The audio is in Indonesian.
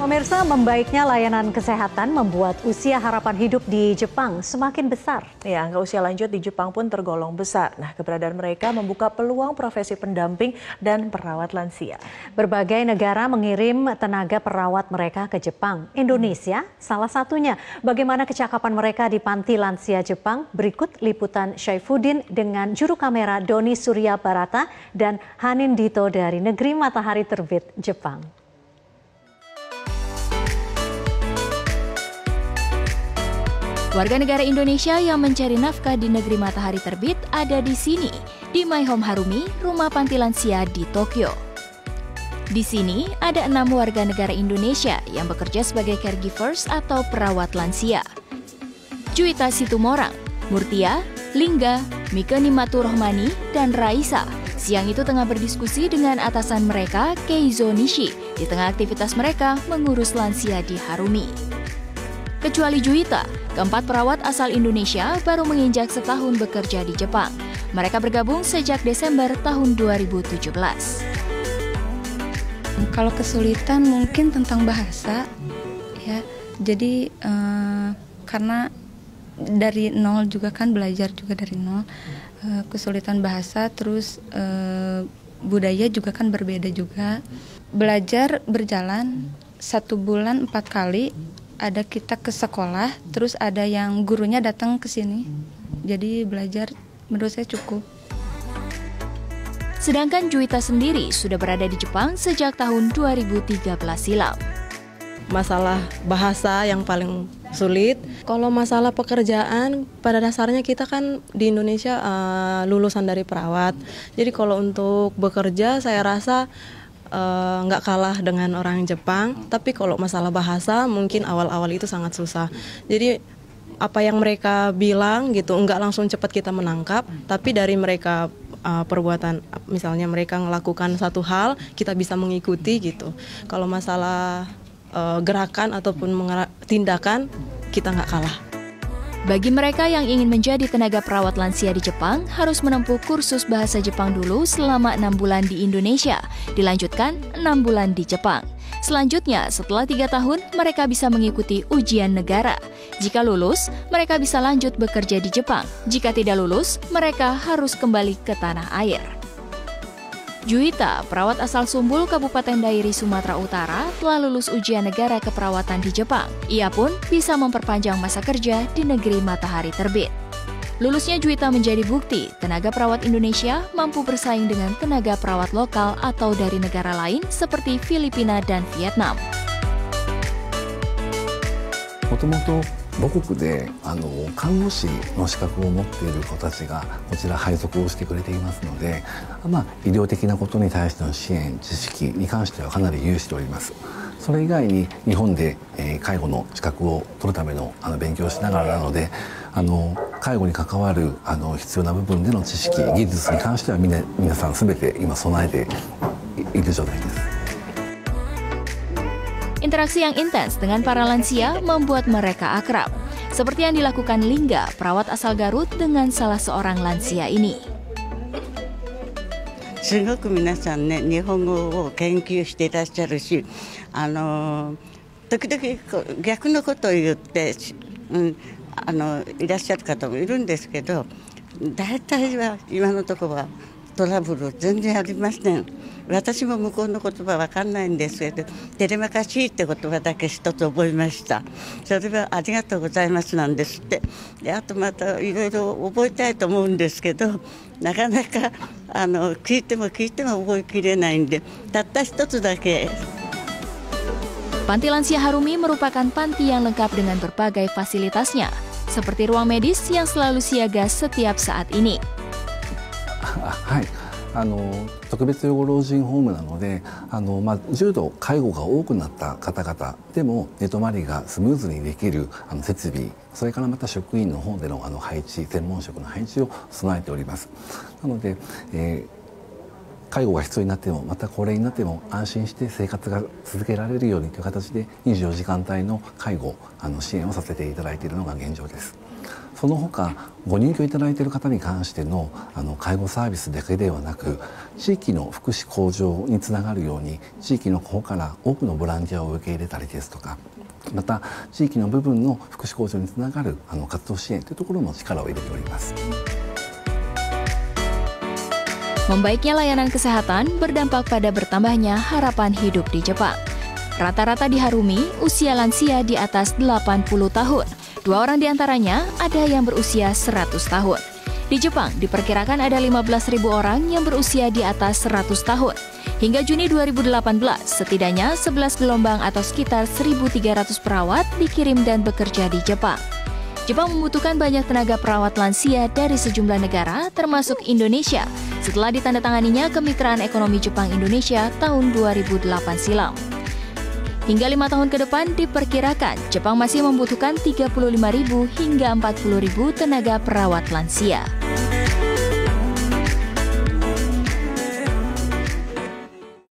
Pemirsa, membaiknya layanan kesehatan membuat usia harapan hidup di Jepang semakin besar. Ya, angka usia lanjut di Jepang pun tergolong besar. Nah, keberadaan mereka membuka peluang profesi pendamping dan perawat lansia. Berbagai negara mengirim tenaga perawat mereka ke Jepang. Indonesia salah satunya. Bagaimana kecakapan mereka di panti lansia Jepang? Berikut liputan Syaifuddin dengan juru kamera Doni Surya Barata dan Hanin Dito dari Negeri Matahari Terbit, Jepang. Warga negara Indonesia yang mencari nafkah di negeri matahari terbit ada di sini, di My Home Harumi, rumah panti lansia di Tokyo. Di sini ada 6 warga negara Indonesia yang bekerja sebagai caregivers atau perawat lansia. Juwita Situmorang, Murtia, Lingga, Mika Nimatu Rohmani, dan Raisa siang itu tengah berdiskusi dengan atasan mereka, Keizo Nishi, di tengah aktivitas mereka mengurus lansia di Harumi. Kecuali Juwita, keempat perawat asal Indonesia baru menginjak setahun bekerja di Jepang. Mereka bergabung sejak Desember tahun 2017. Kalau kesulitan mungkin tentang bahasa, ya. Jadi karena dari nol juga kan, belajar juga dari nol. Kesulitan bahasa, terus budaya juga kan berbeda juga. Belajar berjalan 1 bulan 4 kali. Ada kita ke sekolah, terus ada yang gurunya datang ke sini. Jadi belajar menurut saya cukup. Sedangkan Juwita sendiri sudah berada di Jepang sejak tahun 2013 silam. Masalah bahasa yang paling sulit. Kalau masalah pekerjaan, pada dasarnya kita kan di Indonesia lulusan dari perawat. Jadi kalau untuk bekerja saya rasa nggak kalah dengan orang Jepang, tapi kalau masalah bahasa mungkin awal-awal itu sangat susah. Jadi apa yang mereka bilang gitu nggak langsung cepat kita menangkap, tapi dari mereka perbuatan, misalnya mereka melakukan satu hal kita bisa mengikuti gitu. Kalau masalah gerakan ataupun tindakan kita nggak kalah. Bagi mereka yang ingin menjadi tenaga perawat lansia di Jepang, harus menempuh kursus bahasa Jepang dulu selama 6 bulan di Indonesia, dilanjutkan 6 bulan di Jepang. Selanjutnya, setelah 3 tahun, mereka bisa mengikuti ujian negara. Jika lulus, mereka bisa lanjut bekerja di Jepang. Jika tidak lulus, mereka harus kembali ke tanah air. Juwita, perawat asal Sumbul, Kabupaten Dairi, Sumatera Utara, telah lulus ujian negara keperawatan di Jepang. Ia pun bisa memperpanjang masa kerja di negeri matahari terbit. Lulusnya Juwita menjadi bukti tenaga perawat Indonesia mampu bersaing dengan tenaga perawat lokal atau dari negara lain seperti Filipina dan Vietnam. もともと母国で看護師の資格を持っている子たちがこちら配属をしてくれていますので、医療的なことに対しての支援、知識に関してはかなり有しております。それ以外に日本で介護の資格を取るための勉強をしながらなので、介護に関わる必要な部分での知識、技術に関しては皆さん全て今備えている状態です。 Interaksi yang intens dengan para lansia membuat mereka akrab. Seperti yang dilakukan Lingga, perawat asal Garut dengan salah seorang lansia ini. すごく皆さんね、日本語を研究していらっしゃるし、時々逆のことを言って、いらっしゃる方もいるんですけど、大体は今のところはトラブル全然ありません。私も向こうの言葉わかんないんですけど、テレマカシーって言葉だけ一つ覚えました。それはありがとうございますなんですって。で、あとまたいろいろ覚えたいと思うんですけど、なかなか聞いても覚えきれないんで、たった一つだけ。 Panti Lansia Harumi merupakan panti yang lengkap dengan berbagai fasilitasnya, seperti ruang medis yang selalu siaga setiap saat ini. はい、特別養護老人ホームなので重度介護が多くなった方々でも寝泊まりがスムーズにできる設備、それからまた職員の方での配置、専門職の配置を備えております。なので、介護が必要になってもまた高齢になっても安心して生活が続けられるようにという形で24時間帯の介護支援をさせていただいているのが現状です。その他ご入居いただいている方に関しての介護サービスだけではなく、地域の福祉向上につながるように地域の方から多くのボランティアを受け入れたりですとか、また地域の部分の福祉向上につながる活動支援というところも力を入れております。Membaiknya layanan kesehatan berdampak pada bertambahnya harapan hidup di Jepang. Rata-rata diharumi usia lansia di atas 80 tahun. 2 orang di antaranya ada yang berusia 100 tahun. Di Jepang diperkirakan ada 15.000 orang yang berusia di atas 100 tahun. Hingga Juni 2018, setidaknya 11 gelombang atau sekitar 1.300 perawat dikirim dan bekerja di Jepang. Jepang membutuhkan banyak tenaga perawat lansia dari sejumlah negara, termasuk Indonesia, setelah ditandatanganinya Kemitraan Ekonomi Jepang-Indonesia tahun 2008 silam. Hingga 5 tahun ke depan diperkirakan Jepang masih membutuhkan 35.000 hingga 40.000 tenaga perawat lansia.